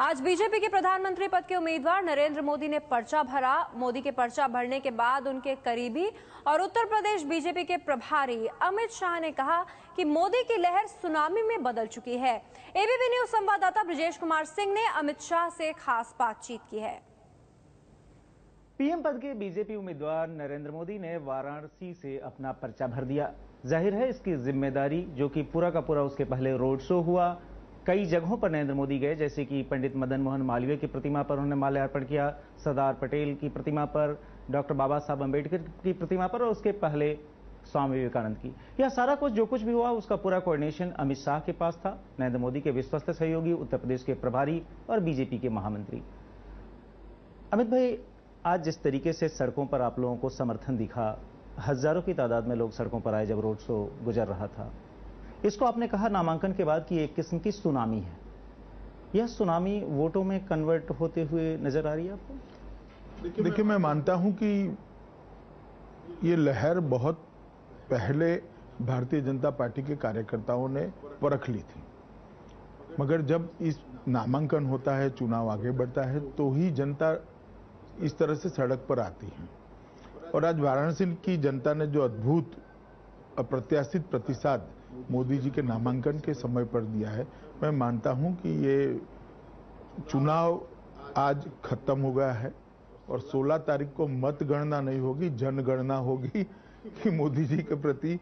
आज बीजेपी के प्रधानमंत्री पद के उम्मीदवार नरेंद्र मोदी ने पर्चा भरा। मोदी के पर्चा भरने के बाद उनके करीबी और उत्तर प्रदेश बीजेपी के प्रभारी अमित शाह ने कहा कि मोदी की लहर सुनामी में बदल चुकी है। एबीपी न्यूज संवाददाता ब्रजेश कुमार सिंह ने अमित शाह से खास बातचीत की है। पीएम पद के बीजेपी उम्मीदवार नरेंद्र मोदी ने वाराणसी से अपना पर्चा भर दिया। जाहिर है इसकी जिम्मेदारी, जो कि पूरा का पूरा उसके पहले रोड शो हुआ। कई जगहों पर नरेंद्र मोदी गए, जैसे कि पंडित मदन मोहन मालवीय की प्रतिमा पर उन्होंने माल्यार्पण किया, सरदार पटेल की प्रतिमा पर, डॉक्टर बाबा साहब अम्बेडकर की प्रतिमा पर और उसके पहले स्वामी विवेकानंद की। यह सारा कुछ जो कुछ भी हुआ उसका पूरा कोऑर्डिनेशन अमित शाह के पास था, नरेंद्र मोदी के विश्वस्त सहयोगी, उत्तर प्रदेश के प्रभारी और बीजेपी के महामंत्री। अमित भाई, आज जिस तरीके से सड़कों पर आप लोगों को समर्थन दिखा, हजारों की तादाद में लोग सड़कों पर आए जब रोड शो गुजर रहा था, इसको आपने कहा नामांकन के बाद कि एक किस्म की सुनामी है। यह सुनामी वोटों में कन्वर्ट होते हुए नजर आ रही है आपको? देखिए, मैं मानता हूं कि ये लहर बहुत पहले भारतीय जनता पार्टी के कार्यकर्ताओं ने परख ली थी, मगर जब इस नामांकन होता है, चुनाव आगे बढ़ता है, तो ही जनता इस तरह से सड़क पर आती है। और आज वाराणसी की जनता ने जो अद्भुत अप्रत्याशित प्रतिसाद मोदी जी के नामांकन के समय पर दिया है, मैं मानता हूं कि ये चुनाव आज खत्म हो गया है और 16 तारीख को मतगणना नहीं होगी, जनगणना होगी कि मोदी जी के प्रति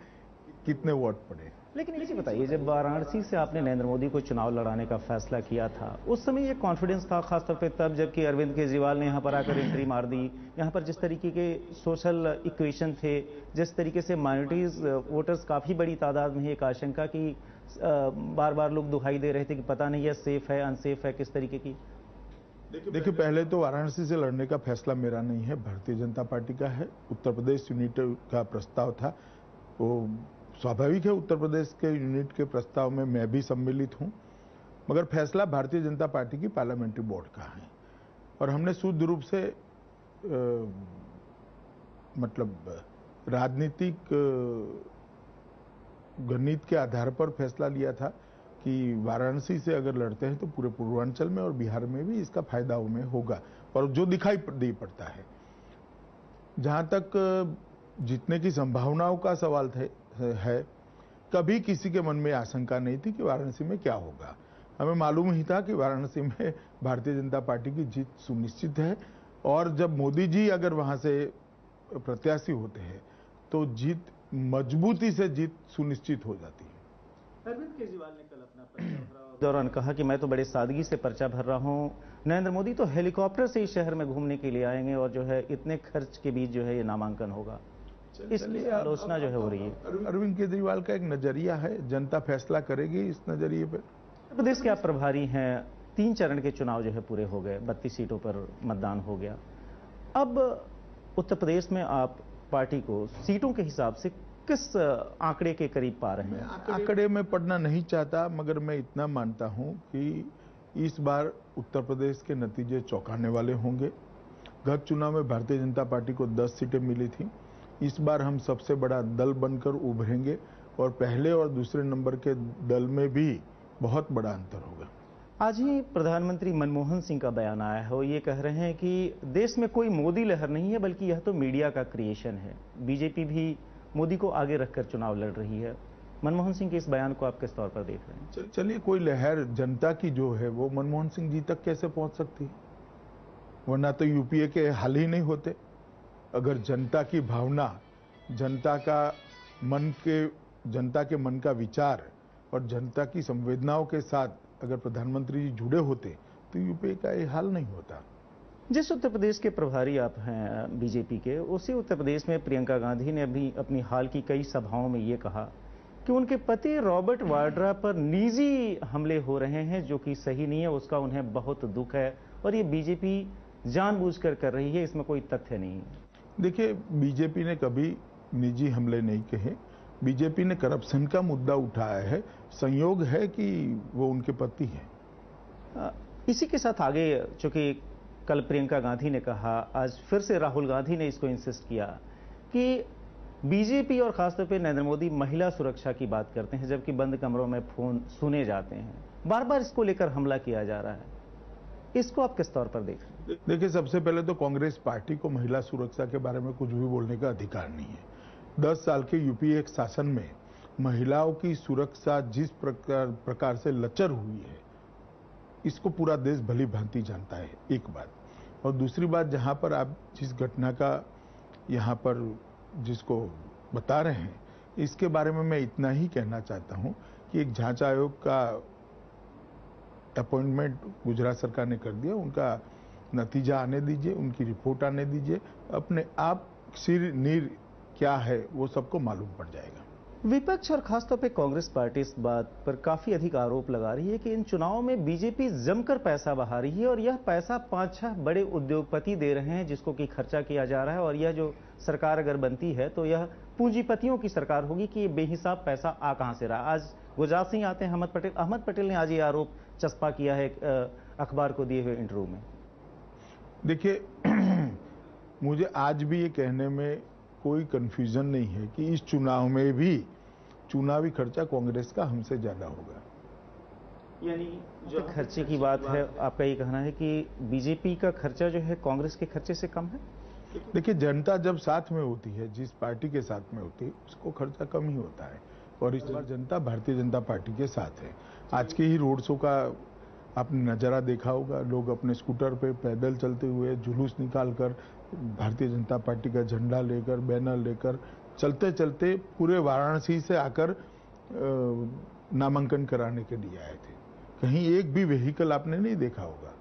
कितने वोट पड़े। लेकिन ये बताइए, जब वाराणसी से आपने नरेंद्र मोदी को चुनाव लड़ाने का फैसला किया था, उस समय ये कॉन्फिडेंस था, खासतौर पे तब जबकि अरविंद केजरीवाल ने यहाँ पर आकर एंट्री मार दी। यहाँ पर जिस तरीके के सोशल इक्वेशन थे, जिस तरीके से माइनॉरिटीज वोटर्स काफी बड़ी तादाद में, एक आशंका की बार बार लोग दुहाई दे रहे थे कि पता नहीं है सेफ है अनसेफ है, किस तरीके की। देखिए, पहले तो वाराणसी से लड़ने का फैसला मेरा नहीं है, भारतीय जनता पार्टी का है। उत्तर प्रदेश यूनिट का प्रस्ताव था, वो स्वाभाविक है, उत्तर प्रदेश के यूनिट के प्रस्ताव में मैं भी सम्मिलित हूं, मगर फैसला भारतीय जनता पार्टी की पार्लियामेंट्री बोर्ड का है और हमने शुद्ध रूप से मतलब राजनीतिक गणित के आधार पर फैसला लिया था कि वाराणसी से अगर लड़ते हैं तो पूरे पूर्वांचल में और बिहार में भी इसका फायदा हमें होगा और जो दिखाई दे पड़ता है। जहां तक जीतने की संभावनाओं का सवाल है, कभी किसी के मन में आशंका नहीं थी कि वाराणसी में क्या होगा। हमें मालूम ही था कि वाराणसी में भारतीय जनता पार्टी की जीत सुनिश्चित है और जब मोदी जी अगर वहां से प्रत्याशी होते हैं तो जीत मजबूती से जीत सुनिश्चित हो जाती है। अरविंद केजरीवाल ने कल अपना पर्चा भरा दौरान कहा कि मैं तो बड़े सादगी से पर्चा भर रहा हूं, नरेंद्र मोदी तो हेलीकॉप्टर से इस शहर में घूमने के लिए आएंगे और जो है इतने खर्च के बीच जो है ये नामांकन होगा। इसलिए आलोचना जो है हो रही है। अरविंद केजरीवाल का एक नजरिया है, जनता फैसला करेगी इस नजरिए पर। प्रदेश के आप प्रभारी हैं, 3 चरण के चुनाव जो है पूरे हो गए, 32 सीटों पर मतदान हो गया। अब उत्तर प्रदेश में आप पार्टी को सीटों के हिसाब से किस आंकड़े के करीब पा रहे हैं? आंकड़े में पढ़ना नहीं चाहता, मगर मैं इतना मानता हूं कि इस बार उत्तर प्रदेश के नतीजे चौंकाने वाले होंगे। गत चुनाव में भारतीय जनता पार्टी को 10 सीटें मिली थी, इस बार हम सबसे बड़ा दल बनकर उभरेंगे और पहले और दूसरे नंबर के दल में भी बहुत बड़ा अंतर होगा। आज ही प्रधानमंत्री मनमोहन सिंह का बयान आया है, वो ये कह रहे हैं कि देश में कोई मोदी लहर नहीं है, बल्कि यह तो मीडिया का क्रिएशन है। बीजेपी भी मोदी को आगे रखकर चुनाव लड़ रही है। मनमोहन सिंह के इस बयान को आप किस तौर पर देख रहे हैं? चलिए, कोई लहर जनता की जो है वो मनमोहन सिंह जी तक कैसे पहुंच सकती है, वरना तो यूपीए के हाल ही नहीं होते। अगर जनता की भावना, जनता के मन का विचार और जनता की संवेदनाओं के साथ अगर प्रधानमंत्री जी जुड़े होते तो यूपीए का ये हाल नहीं होता। जिस उत्तर प्रदेश के प्रभारी आप हैं बीजेपी के, उसी उत्तर प्रदेश में प्रियंका गांधी ने अभी अपनी हाल की कई सभाओं में ये कहा कि उनके पति रॉबर्ट वाड्रा पर निजी हमले हो रहे हैं, जो कि सही नहीं है, उसका उन्हें बहुत दुख है और ये बीजेपी जानबूझकर कर रही है, इसमें कोई तथ्य नहीं है। देखिए, बीजेपी ने कभी निजी हमले नहीं कहे, बीजेपी ने करप्शन का मुद्दा उठाया है। संयोग है कि वो उनके पति हैं। इसी के साथ आगे, चूंकि कल प्रियंका गांधी ने कहा, आज फिर से राहुल गांधी ने इसको इंसिस्ट किया कि बीजेपी और खासतौर पे नरेंद्र मोदी महिला सुरक्षा की बात करते हैं, जबकि बंद कमरों में फोन सुने जाते हैं। बार बार इसको लेकर हमला किया जा रहा है। इसको आप किस तौर पर देख रहे हैं? देखिए, सबसे पहले तो कांग्रेस पार्टी को महिला सुरक्षा के बारे में कुछ भी बोलने का अधिकार नहीं है। 10 साल के यूपीए के शासन में महिलाओं की सुरक्षा जिस प्रकार से लचर हुई है, इसको पूरा देश भली भांति जानता है, एक बात। और दूसरी बात, जहां पर आप जिस घटना का यहां पर जिसको बता रहे हैं, इसके बारे में मैं इतना ही कहना चाहता हूं कि एक जांच आयोग का अपॉइंटमेंट गुजरात सरकार ने कर दिया, उनका नतीजा आने दीजिए, उनकी रिपोर्ट आने दीजिए, अपने आप सिर नीर क्या है वो सबको मालूम पड़ जाएगा। विपक्ष और खासतौर पे कांग्रेस पार्टी इस बात पर काफी अधिक आरोप लगा रही है कि इन चुनावों में बीजेपी जमकर पैसा बहा रही है और यह पैसा 5-6 बड़े उद्योगपति दे रहे हैं जिसको कि खर्चा किया जा रहा है, और यह जो सरकार अगर बनती है तो यह पूंजीपतियों की सरकार होगी कि बेहिसाब पैसा आ कहां से रहा। आज गुजरात से ही आते हैं अहमद पटेल ने आज ये आरोप चस्पा किया है अखबार को दिए हुए इंटरव्यू में। देखिए, मुझे आज भी ये कहने में कोई कंफ्यूजन नहीं है कि इस चुनाव में भी चुनावी खर्चा कांग्रेस का हमसे ज्यादा होगा। यानी जो खर्चे की बात है, आपका ये कहना है कि बीजेपी का खर्चा जो है कांग्रेस के खर्चे से कम है? देखिए, जनता जब साथ में होती है, जिस पार्टी के साथ में होती है, उसको खर्चा कम ही होता है, और इस बार जनता भारतीय जनता पार्टी के साथ है। आज के ही रोड शो का आपने नज़ारा देखा होगा, लोग अपने स्कूटर पे पैदल चलते हुए जुलूस निकालकर भारतीय जनता पार्टी का झंडा लेकर, बैनर लेकर, चलते चलते पूरे वाराणसी से आकर नामांकन कराने के लिए आए थे। कहीं एक भी व्हीकल आपने नहीं देखा होगा।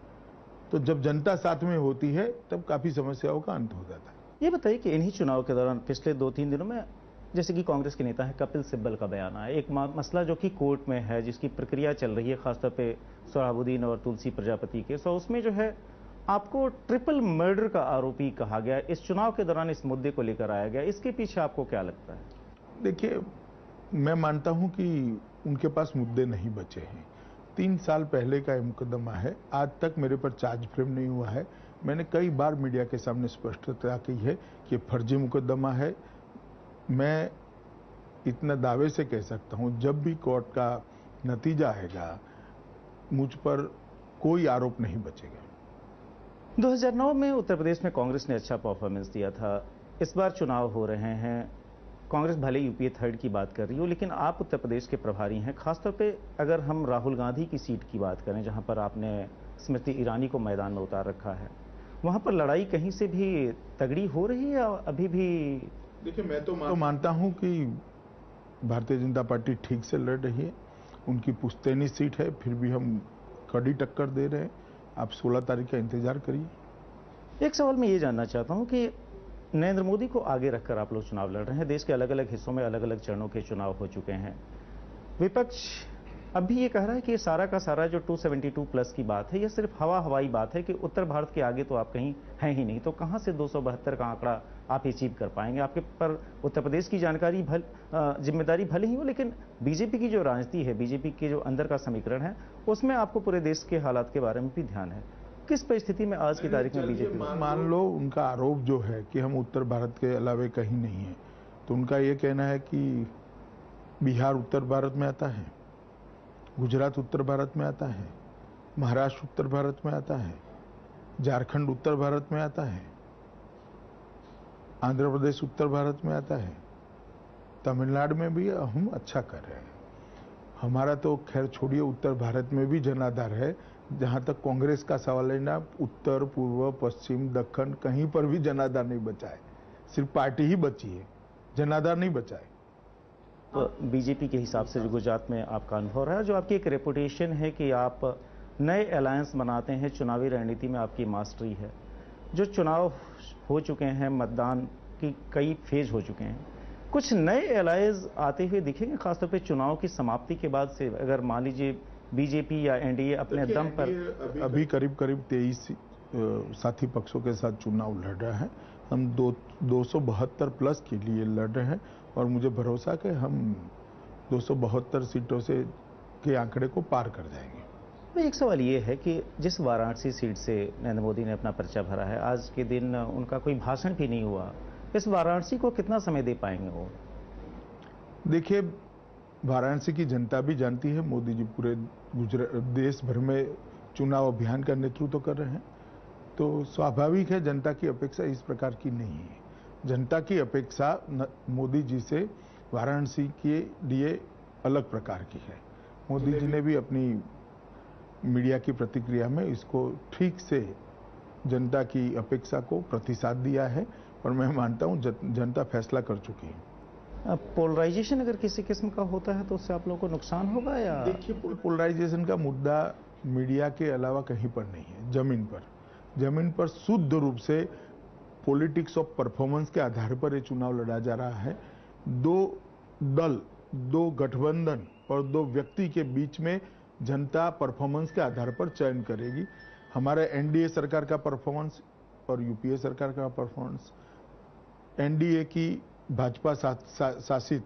तो जब जनता साथ में होती है तब काफी समस्याओं का अंत हो जाता है। ये बताइए कि इन्हीं चुनाव के दौरान पिछले 2-3 दिनों में जैसे कि कांग्रेस के नेता है कपिल सिब्बल का बयान आया, एक मसला जो कि कोर्ट में है, जिसकी प्रक्रिया चल रही है, खासतौर पे सोहराबुद्दीन और तुलसी प्रजापति के, सो उसमें जो है आपको ट्रिपल मर्डर का आरोपी कहा गया। इस चुनाव के दौरान इस मुद्दे को लेकर आया गया, इसके पीछे आपको क्या लगता है? देखिए, मैं मानता हूं कि उनके पास मुद्दे नहीं बचे हैं। 3 साल पहले का यह मुकदमा है, आज तक मेरे पर चार्ज फ्रेम नहीं हुआ है। मैंने कई बार मीडिया के सामने स्पष्टता की है कि फर्जी मुकदमा है। मैं इतना दावे से कह सकता हूं, जब भी कोर्ट का नतीजा आएगा मुझ पर कोई आरोप नहीं बचेगा। 2009 में उत्तर प्रदेश में कांग्रेस ने अच्छा परफॉर्मेंस दिया था। इस बार चुनाव हो रहे हैं, कांग्रेस भले यूपीए 3rd की बात कर रही हो, लेकिन आप उत्तर प्रदेश के प्रभारी हैं। खासतौर पे अगर हम राहुल गांधी की सीट की बात करें, जहां पर आपने स्मृति ईरानी को मैदान में उतार रखा है, वहां पर लड़ाई कहीं से भी तगड़ी हो रही है या अभी भी? देखिए, मैं तो मानता हूं कि भारतीय जनता पार्टी ठीक से लड़ रही है। उनकी पुश्तैनी सीट है, फिर भी हम कड़ी टक्कर दे रहे हैं। आप 16 तारीख का इंतजार करिए। एक सवाल मैं ये जानना चाहता हूं कि नरेंद्र मोदी को आगे रखकर आप लोग चुनाव लड़ रहे हैं। देश के अलग अलग हिस्सों में अलग अलग चरणों के चुनाव हो चुके हैं। विपक्ष अब भी ये कह रहा है कि ये सारा का सारा जो 272+ की बात है, ये सिर्फ हवाई बात है कि उत्तर भारत के आगे तो आप कहीं हैं ही नहीं, तो कहां से 272 का आंकड़ा आप अचीव कर पाएंगे? आपके पर उत्तर प्रदेश की जानकारी जिम्मेदारी भले ही हो, लेकिन बीजेपी की जो राजनीति है, बीजेपी के जो अंदर का समीकरण है, उसमें आपको पूरे देश के हालात के बारे में भी ध्यान है। किस परिस्थिति में आज की तारीख में बीजेपी? मान लो उनका आरोप जो है कि हम उत्तर भारत के अलावे कहीं नहीं है, तो उनका ये कहना है कि बिहार उत्तर भारत में आता है, गुजरात उत्तर भारत में आता है, महाराष्ट्र उत्तर भारत में आता है, झारखंड उत्तर भारत में आता है, आंध्र प्रदेश उत्तर भारत में आता है, तमिलनाडु में भी हम अच्छा कर रहे हैं। हमारा तो खैर छोड़िए, उत्तर भारत में भी जनाधार है। जहां तक कांग्रेस का सवाल है ना, उत्तर पूर्व पश्चिम दक्षिण कहीं पर भी जनाधार नहीं बचा है। सिर्फ पार्टी ही बची है, जनाधार नहीं बचा है। तो बीजेपी के हिसाब से जो गुजरात में आपका अनुभव रहा है, जो आपकी एक रेपुटेशन है कि आप नए अलायंस बनाते हैं, चुनावी रणनीति में आपकी मास्टरी है, जो चुनाव हो चुके हैं, मतदान की कई फेज हो चुके हैं, कुछ नए अलायंस आते हुए दिखेंगे खासतौर पे चुनाव की समाप्ति के बाद से? अगर मान लीजिए बीजेपी या एनडीए अपने दम पर अभी करीब 23 साथी पक्षों के साथ चुनाव लड़ रहा है। हम 272+ के लिए लड़ रहे हैं और मुझे भरोसा कि हम 272 सीटों से के आंकड़े को पार कर जाएंगे। तो एक सवाल ये है कि जिस वाराणसी सीट से नरेंद्र मोदी ने अपना पर्चा भरा है, आज के दिन उनका कोई भाषण भी नहीं हुआ। इस वाराणसी को कितना समय दे पाएंगे वो? देखिए, वाराणसी की जनता भी जानती है, मोदी जी पूरे देश भर में चुनाव अभियान का नेतृत्व कर रहे हैं, तो स्वाभाविक है जनता की अपेक्षा इस प्रकार की नहीं है। जनता की अपेक्षा मोदी जी से वाराणसी के लिए अलग प्रकार की है। मोदी जी ने भी अपनी मीडिया की प्रतिक्रिया में इसको ठीक से जनता की अपेक्षा को प्रतिसाद दिया है और मैं मानता हूं जनता फैसला कर चुकी है। पोलराइजेशन अगर किसी किस्म का होता है तो उससे आप लोगों को नुकसान होगा या? देखिए, पोलराइजेशन का मुद्दा मीडिया के अलावा कहीं पर नहीं है। जमीन पर शुद्ध रूप से पॉलिटिक्स ऑफ परफॉर्मेंस के आधार पर ये चुनाव लड़ा जा रहा है। दो दल, दो गठबंधन और दो व्यक्ति के बीच में जनता परफॉर्मेंस के आधार पर चयन करेगी। हमारे एनडीए सरकार का परफॉर्मेंस और यूपीए सरकार का परफॉर्मेंस, एनडीए की भाजपा शासित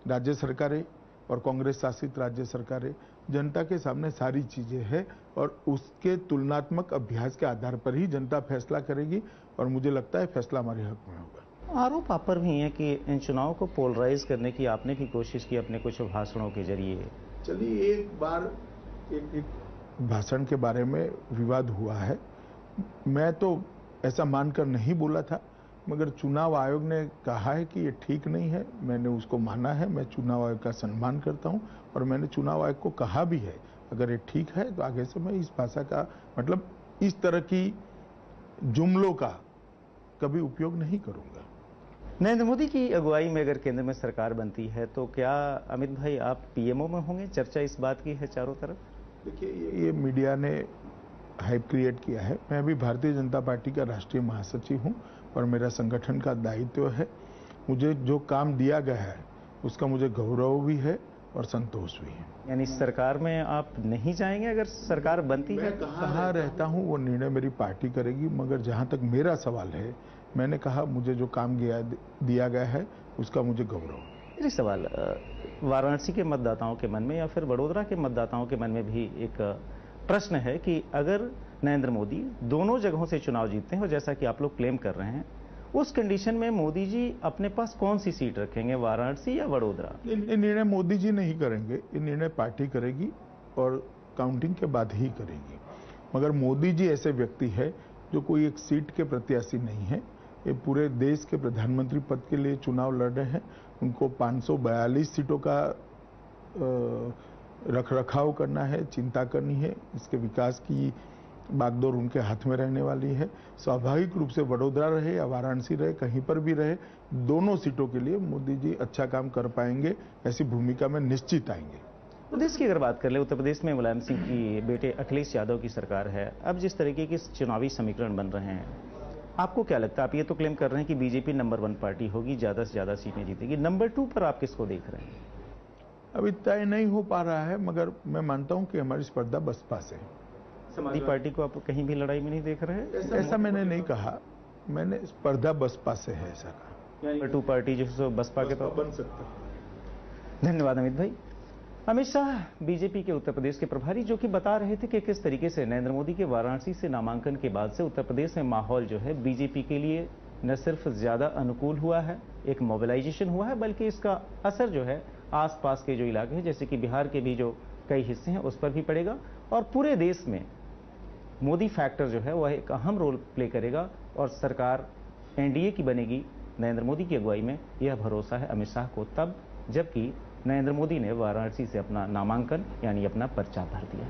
राज्य सरकारें और कांग्रेस शासित राज्य सरकारें, जनता के सामने सारी चीजें हैं और उसके तुलनात्मक अभ्यास के आधार पर ही जनता फैसला करेगी और मुझे लगता है फैसला हमारे हक में होगा। आरोप आप पर भी है कि इन चुनाव को पोलराइज करने की आपने भी कोशिश की अपने कुछ भाषणों के जरिए। चलिए, एक बार एक भाषण के बारे में विवाद हुआ है। मैं तो ऐसा मानकर नहीं बोला था, मगर चुनाव आयोग ने कहा है कि ये ठीक नहीं है। मैंने उसको माना है। मैं चुनाव आयोग का सम्मान करता हूं और मैंने चुनाव आयोग को कहा भी है अगर ये ठीक है तो आगे से मैं इस भाषा का मतलब इस तरह की जुमलों का कभी उपयोग नहीं करूंगा। नरेंद्र मोदी की अगुवाई में अगर केंद्र में सरकार बनती है तो क्या अमित भाई आप पीएमओ में होंगे? चर्चा इस बात की है चारों तरफ। देखिए, ये मीडिया ने हाइप क्रिएट किया है। मैं भी भारतीय जनता पार्टी का राष्ट्रीय महासचिव हूं और मेरा संगठन का दायित्व है। मुझे जो काम दिया गया है उसका मुझे गौरव भी है और संतोष भी है। यानी सरकार में आप नहीं जाएंगे अगर सरकार बनती है? मैं कहाँ रहता हूँ वो निर्णय मेरी पार्टी करेगी, मगर जहाँ तक मेरा सवाल है, मैंने कहा मुझे जो काम दिया गया है उसका मुझे गौरव है। मेरा सवाल वाराणसी के मतदाताओं के मन में या फिर वडोदरा के मतदाताओं के मन में भी एक प्रश्न है कि अगर नरेंद्र मोदी दोनों जगहों से चुनाव जीतते हैं और जैसा कि आप लोग क्लेम कर रहे हैं, उस कंडीशन में मोदी जी अपने पास कौन सी सीट रखेंगे, वाराणसी या वडोदरा? ये निर्णय मोदी जी नहीं करेंगे, ये निर्णय पार्टी करेगी और काउंटिंग के बाद ही करेगी। मगर मोदी जी ऐसे व्यक्ति है जो कोई एक सीट के प्रत्याशी नहीं है। ये पूरे देश के प्रधानमंत्री पद के लिए चुनाव लड़ रहे हैं। उनको 542 सीटों का रखरखाव करना है, चिंता करनी है। इसके विकास की बागडोर उनके हाथ में रहने वाली है। स्वाभाविक रूप से वडोदरा रहे या वाराणसी रहे, कहीं पर भी रहे, दोनों सीटों के लिए मोदी जी अच्छा काम कर पाएंगे, ऐसी भूमिका में निश्चित आएंगे। प्रदेश की अगर बात कर ले, उत्तर प्रदेश में मुलायम सिंह की बेटे अखिलेश यादव की सरकार है। अब जिस तरीके के चुनावी समीकरण बन रहे हैं, आपको क्या लगता है? आप ये तो क्लेम कर रहे हैं कि बीजेपी नंबर 1 पार्टी होगी, ज्यादा से ज्यादा सीटें जीतेगी। नंबर 2 पर आप किसको देख रहे हैं? अभी तय नहीं हो पा रहा है, मगर मैं मानता हूं कि हमारी स्पर्धा बसपा से। समाजवादी पार्टी को आप कहीं भी लड़ाई में नहीं देख रहे हैं? ऐसा मैंने नहीं कहा, मैंने स्पर्धा बसपा से है ऐसा कहा। नंबर 2 पार्टी जो है बसपा के तौर बन सकता है। धन्यवाद अमित भाई। अमित शाह बीजेपी के उत्तर प्रदेश के प्रभारी, जो कि बता रहे थे कि किस तरीके से नरेंद्र मोदी के वाराणसी से नामांकन के बाद से उत्तर प्रदेश में माहौल जो है बीजेपी के लिए न सिर्फ ज्यादा अनुकूल हुआ है, एक मोबिलाइजेशन हुआ है, बल्कि इसका असर जो है आसपास के जो इलाके हैं, जैसे कि बिहार के भी जो कई हिस्से हैं, उस पर भी पड़ेगा और पूरे देश में मोदी फैक्टर जो है वह एक अहम रोल प्ले करेगा और सरकार एनडीए की बनेगी नरेंद्र मोदी की अगुवाई में। यह भरोसा है अमित शाह को तब जबकि नरेंद्र मोदी ने वाराणसी से अपना नामांकन यानी अपना पर्चा भर दिया।